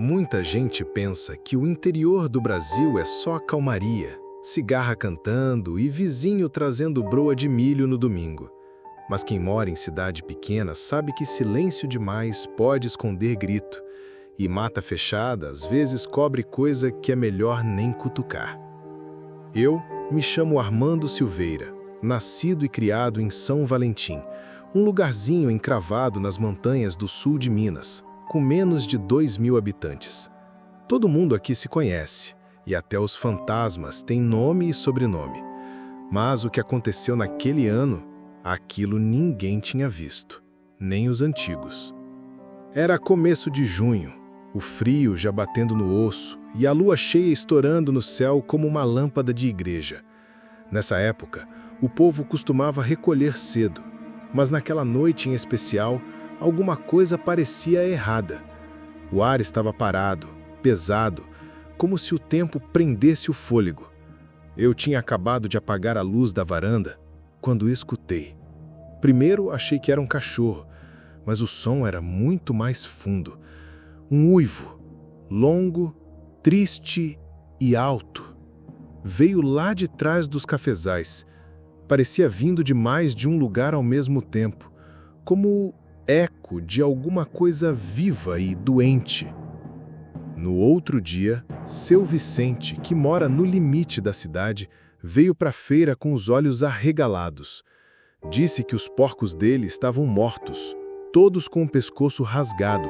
Muita gente pensa que o interior do Brasil é só calmaria, cigarra cantando e vizinho trazendo broa de milho no domingo. Mas quem mora em cidade pequena sabe que silêncio demais pode esconder grito, e mata fechada às vezes cobre coisa que é melhor nem cutucar. Eu me chamo Armando Silveira, nascido e criado em São Valentim, um lugarzinho encravado nas montanhas do sul de Minas, com menos de 2.000 habitantes. Todo mundo aqui se conhece, e até os fantasmas têm nome e sobrenome. Mas o que aconteceu naquele ano, aquilo ninguém tinha visto, nem os antigos. Era começo de junho, o frio já batendo no osso e a lua cheia estourando no céu como uma lâmpada de igreja. Nessa época, o povo costumava recolher cedo, mas naquela noite em especial, alguma coisa parecia errada. O ar estava parado, pesado, como se o tempo prendesse o fôlego. Eu tinha acabado de apagar a luz da varanda quando escutei. Primeiro achei que era um cachorro, mas o som era muito mais fundo. Um uivo, longo, triste e alto. Veio lá de trás dos cafezais. Parecia vindo de mais de um lugar ao mesmo tempo, como eco de alguma coisa viva e doente. No outro dia, seu Vicente, que mora no limite da cidade, veio para a feira com os olhos arregalados. Disse que os porcos dele estavam mortos, todos com o pescoço rasgado,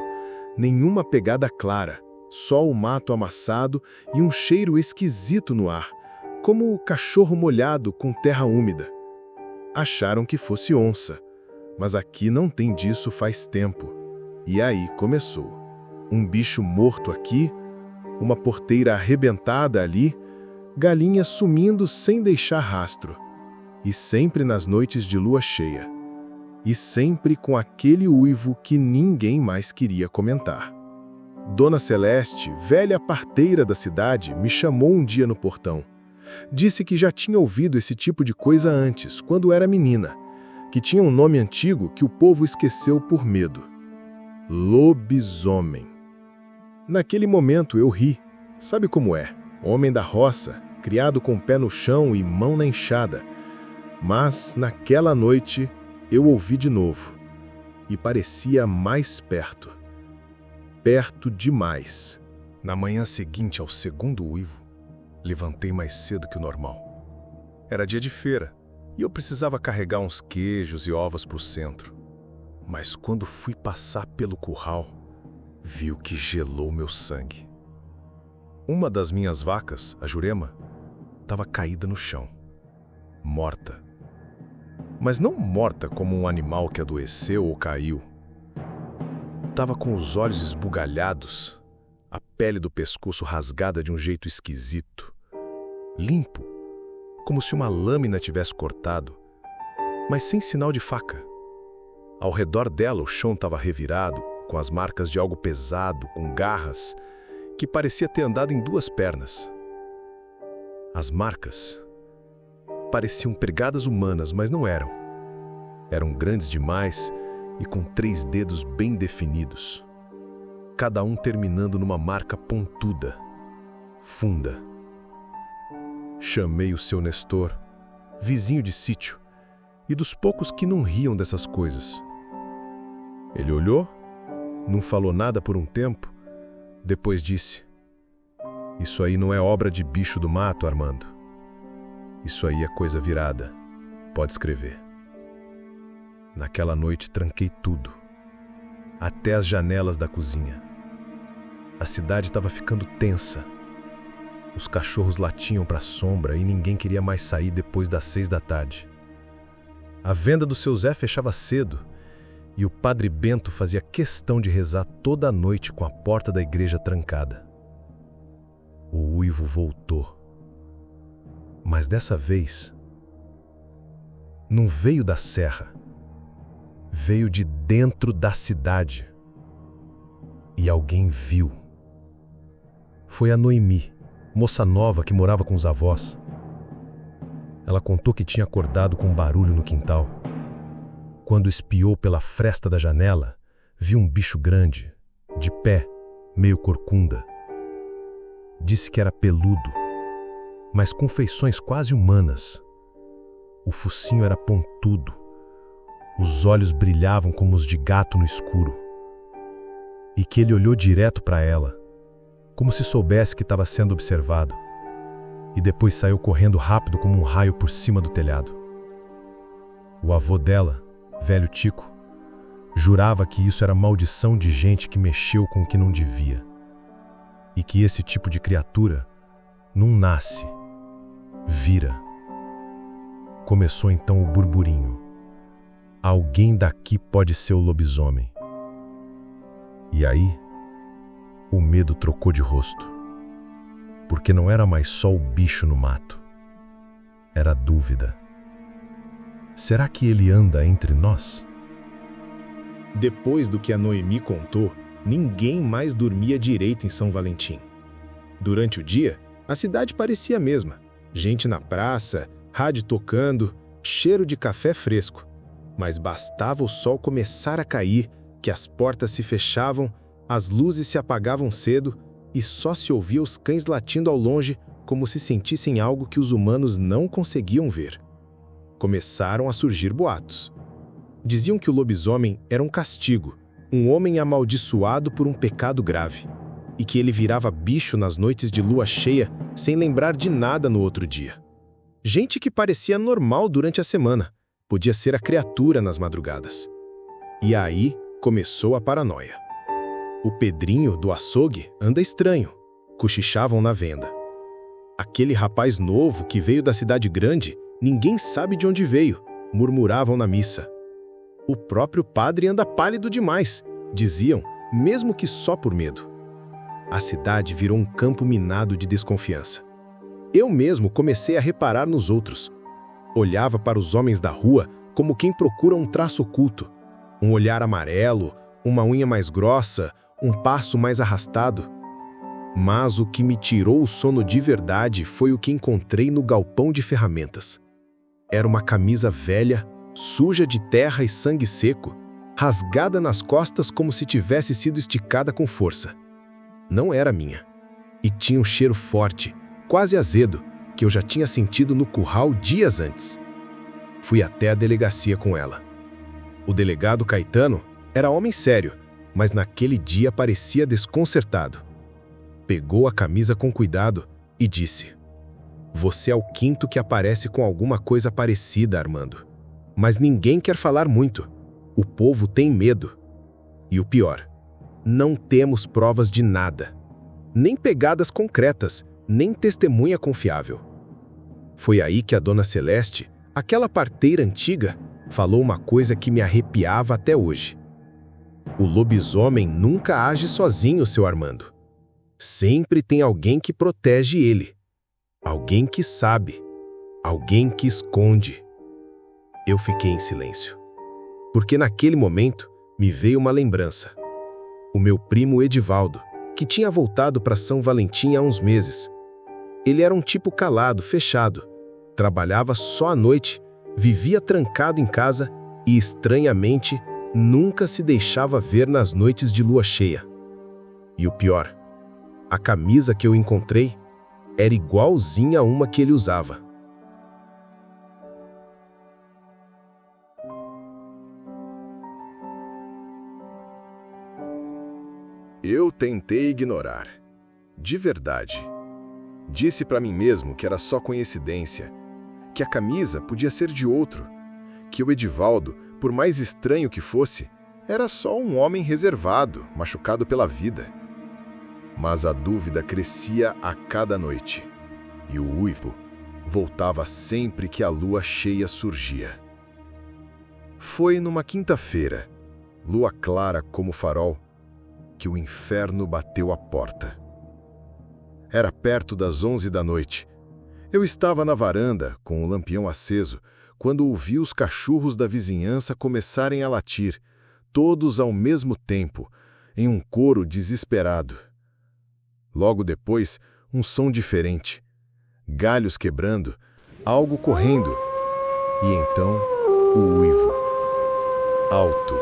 nenhuma pegada clara, só o mato amassado e um cheiro esquisito no ar, como o cachorro molhado com terra úmida. Acharam que fosse onça. Mas aqui não tem disso faz tempo. E aí começou. Um bicho morto aqui, uma porteira arrebentada ali, galinhas sumindo sem deixar rastro. E sempre nas noites de lua cheia. E sempre com aquele uivo que ninguém mais queria comentar. Dona Celeste, velha parteira da cidade, me chamou um dia no portão. Disse que já tinha ouvido esse tipo de coisa antes, quando era menina, que tinha um nome antigo que o povo esqueceu por medo. Lobisomem. Naquele momento eu ri. Sabe como é? Homem da roça, criado com o pé no chão e mão na enxada. Mas, naquela noite, eu ouvi de novo. E parecia mais perto. Perto demais. Na manhã seguinte ao segundo uivo, levantei mais cedo que o normal. Era dia de feira. E eu precisava carregar uns queijos e ovos para o centro. Mas quando fui passar pelo curral, vi o que gelou meu sangue. Uma das minhas vacas, a Jurema, estava caída no chão, morta. Mas não morta como um animal que adoeceu ou caiu. Estava com os olhos esbugalhados, a pele do pescoço rasgada de um jeito esquisito, limpo, como se uma lâmina tivesse cortado, mas sem sinal de faca. Ao redor dela o chão estava revirado, com as marcas de algo pesado, com garras, que parecia ter andado em duas pernas. As marcas pareciam pegadas humanas, mas não eram. Eram grandes demais e com 3 dedos bem definidos, cada um terminando numa marca pontuda, funda. Chamei o seu Nestor, vizinho de sítio, e dos poucos que não riam dessas coisas. Ele olhou, não falou nada por um tempo, depois disse: "Isso aí não é obra de bicho do mato, Armando. Isso aí é coisa virada. Pode escrever." Naquela noite tranquei tudo, até as janelas da cozinha. A cidade estava ficando tensa. Os cachorros latiam para a sombra e ninguém queria mais sair depois das 6 da tarde. A venda do seu Zé fechava cedo e o padre Bento fazia questão de rezar toda a noite com a porta da igreja trancada. O uivo voltou. Mas dessa vez, não veio da serra. Veio de dentro da cidade. E alguém viu. Foi a Noemi, moça nova que morava com os avós. Ela contou que tinha acordado com um barulho no quintal. Quando espiou pela fresta da janela, viu um bicho grande, de pé, meio corcunda. Disse que era peludo, mas com feições quase humanas. O focinho era pontudo, os olhos brilhavam como os de gato no escuro. E que ele olhou direto para ela, como se soubesse que estava sendo observado, e depois saiu correndo rápido como um raio por cima do telhado. O avô dela, velho Tico, jurava que isso era maldição de gente que mexeu com o que não devia, e que esse tipo de criatura não nasce, vira. Começou então o burburinho. Alguém daqui pode ser o lobisomem. E aí, o medo trocou de rosto, porque não era mais só o bicho no mato. Era a dúvida. Será que ele anda entre nós? Depois do que a Noemi contou, ninguém mais dormia direito em São Valentim. Durante o dia, a cidade parecia a mesma. Gente na praça, rádio tocando, cheiro de café fresco. Mas bastava o sol começar a cair, que as portas se fechavam, as luzes se apagavam cedo e só se ouvia os cães latindo ao longe como se sentissem algo que os humanos não conseguiam ver. Começaram a surgir boatos. Diziam que o lobisomem era um castigo, um homem amaldiçoado por um pecado grave, e que ele virava bicho nas noites de lua cheia sem lembrar de nada no outro dia. Gente que parecia normal durante a semana, podia ser a criatura nas madrugadas. E aí começou a paranoia. O Pedrinho do açougue anda estranho, cochichavam na venda. Aquele rapaz novo que veio da cidade grande, ninguém sabe de onde veio, murmuravam na missa. O próprio padre anda pálido demais, diziam, mesmo que só por medo. A cidade virou um campo minado de desconfiança. Eu mesmo comecei a reparar nos outros. Olhava para os homens da rua como quem procura um traço oculto. Um olhar amarelo, uma unha mais grossa, um passo mais arrastado. Mas o que me tirou o sono de verdade foi o que encontrei no galpão de ferramentas. Era uma camisa velha, suja de terra e sangue seco, rasgada nas costas como se tivesse sido esticada com força. Não era minha. E tinha um cheiro forte, quase azedo, que eu já tinha sentido no curral dias antes. Fui até a delegacia com ela. O delegado Caetano era homem sério, mas naquele dia parecia desconcertado. Pegou a camisa com cuidado e disse: "Você é o quinto que aparece com alguma coisa parecida, Armando. Mas ninguém quer falar muito. O povo tem medo. E o pior, não temos provas de nada. Nem pegadas concretas, nem testemunha confiável." Foi aí que a dona Celeste, aquela parteira antiga, falou uma coisa que me arrepiava até hoje. "O lobisomem nunca age sozinho, seu Armando. Sempre tem alguém que protege ele. Alguém que sabe. Alguém que esconde." Eu fiquei em silêncio. Porque naquele momento me veio uma lembrança. O meu primo Edivaldo, que tinha voltado para São Valentim há uns meses. Ele era um tipo calado, fechado. Trabalhava só à noite, vivia trancado em casa e, estranhamente, nunca se deixava ver nas noites de lua cheia. E o pior, a camisa que eu encontrei era igualzinha a uma que ele usava. Eu tentei ignorar. De verdade. Disse para mim mesmo que era só coincidência, que a camisa podia ser de outro, que o Edivaldo, por mais estranho que fosse, era só um homem reservado, machucado pela vida. Mas a dúvida crescia a cada noite, e o uivo voltava sempre que a lua cheia surgia. Foi numa quinta-feira, lua clara como farol, que o inferno bateu à porta. Era perto das 11 da noite. Eu estava na varanda, com o lampião aceso, quando ouvi os cachorros da vizinhança começarem a latir, todos ao mesmo tempo, em um coro desesperado. Logo depois, um som diferente. Galhos quebrando, algo correndo. E então, o uivo. Alto,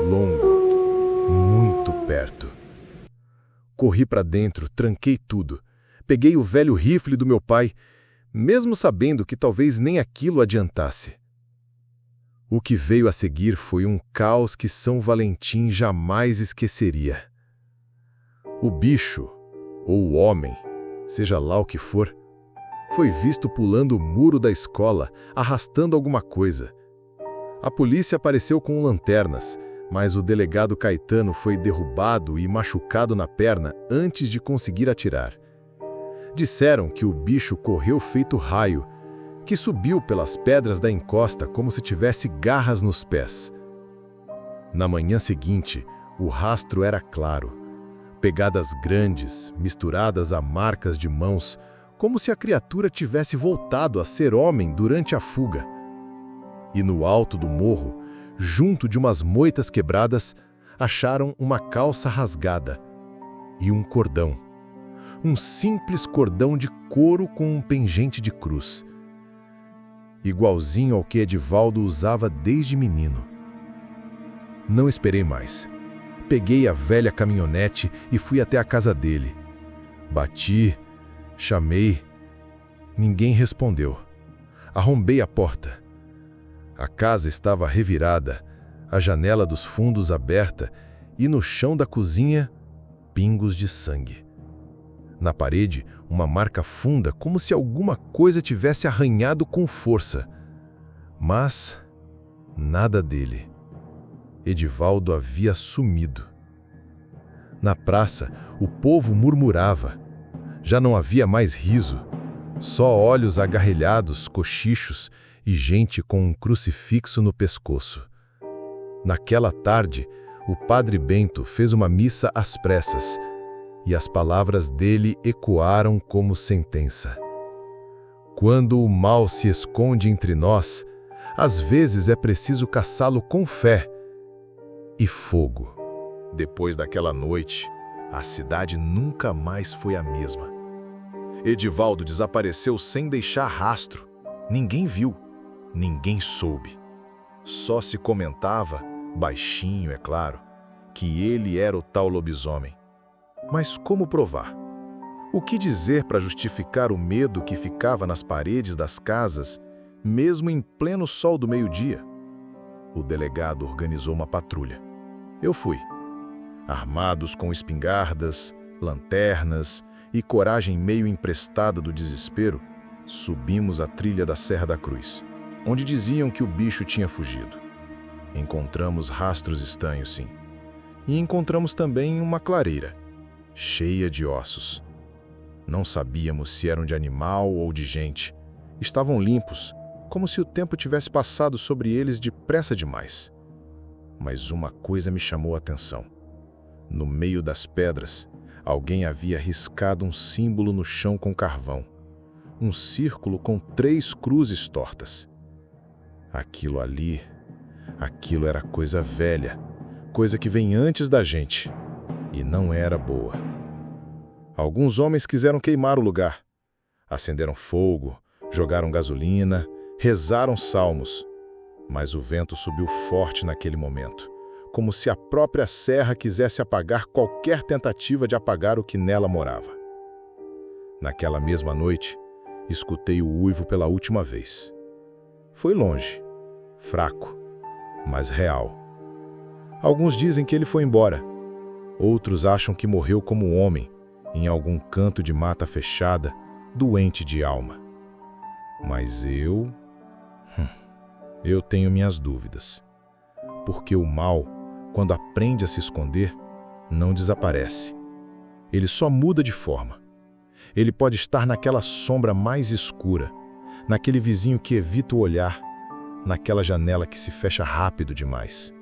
longo, muito perto. Corri para dentro, tranquei tudo. Peguei o velho rifle do meu pai, mesmo sabendo que talvez nem aquilo adiantasse. O que veio a seguir foi um caos que São Valentim jamais esqueceria. O bicho, ou o homem, seja lá o que for, foi visto pulando o muro da escola, arrastando alguma coisa. A polícia apareceu com lanternas, mas o delegado Caetano foi derrubado e machucado na perna antes de conseguir atirar. Disseram que o bicho correu feito raio, que subiu pelas pedras da encosta como se tivesse garras nos pés. Na manhã seguinte, o rastro era claro. Pegadas grandes, misturadas a marcas de mãos, como se a criatura tivesse voltado a ser homem durante a fuga. E no alto do morro, junto de umas moitas quebradas, acharam uma calça rasgada e um cordão. Um simples cordão de couro com um pingente de cruz. Igualzinho ao que Edivaldo usava desde menino. Não esperei mais. Peguei a velha caminhonete e fui até a casa dele. Bati, chamei. Ninguém respondeu. Arrombei a porta. A casa estava revirada, a janela dos fundos aberta e no chão da cozinha, pingos de sangue. Na parede, uma marca funda, como se alguma coisa tivesse arranhado com força. Mas nada dele. Edivaldo havia sumido. Na praça, o povo murmurava. Já não havia mais riso. Só olhos agarrelhados, cochichos e gente com um crucifixo no pescoço. Naquela tarde, o padre Bento fez uma missa às pressas, e as palavras dele ecoaram como sentença. Quando o mal se esconde entre nós, às vezes é preciso caçá-lo com fé e fogo. Depois daquela noite, a cidade nunca mais foi a mesma. Edivaldo desapareceu sem deixar rastro. Ninguém viu, ninguém soube. Só se comentava, baixinho é claro, que ele era o tal lobisomem. Mas como provar? O que dizer para justificar o medo que ficava nas paredes das casas, mesmo em pleno sol do meio-dia? O delegado organizou uma patrulha. Eu fui. Armados com espingardas, lanternas e coragem meio emprestada do desespero, subimos a trilha da Serra da Cruz, onde diziam que o bicho tinha fugido. Encontramos rastros estranhos, sim. E encontramos também uma clareira, cheia de ossos. Não sabíamos se eram de animal ou de gente. Estavam limpos, como se o tempo tivesse passado sobre eles depressa demais. Mas uma coisa me chamou a atenção. No meio das pedras, alguém havia riscado um símbolo no chão com carvão. Um círculo com 3 cruzes tortas. Aquilo era coisa velha, coisa que vem antes da gente. E não era boa. Alguns homens quiseram queimar o lugar. Acenderam fogo, jogaram gasolina, rezaram salmos. Mas o vento subiu forte naquele momento, como se a própria serra quisesse apagar qualquer tentativa de apagar o que nela morava. Naquela mesma noite, escutei o uivo pela última vez. Foi longe, fraco, mas real. Alguns dizem que ele foi embora. Outros acham que morreu como homem, em algum canto de mata fechada, doente de alma. Mas eu tenho minhas dúvidas. Porque o mal, quando aprende a se esconder, não desaparece. Ele só muda de forma. Ele pode estar naquela sombra mais escura, naquele vizinho que evita o olhar, naquela janela que se fecha rápido demais.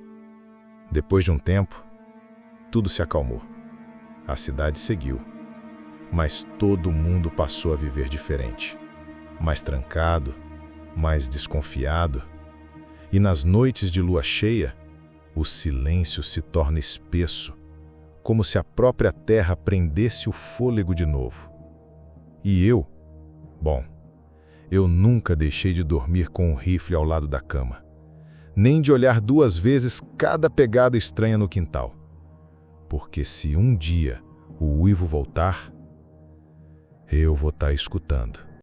Depois de um tempo, tudo se acalmou. A cidade seguiu. Mas todo mundo passou a viver diferente. Mais trancado, mais desconfiado. E nas noites de lua cheia, o silêncio se torna espesso, como se a própria terra prendesse o fôlego de novo. E eu nunca deixei de dormir com um rifle ao lado da cama, nem de olhar 2 vezes cada pegada estranha no quintal. Porque se um dia o uivo voltar, eu vou estar escutando.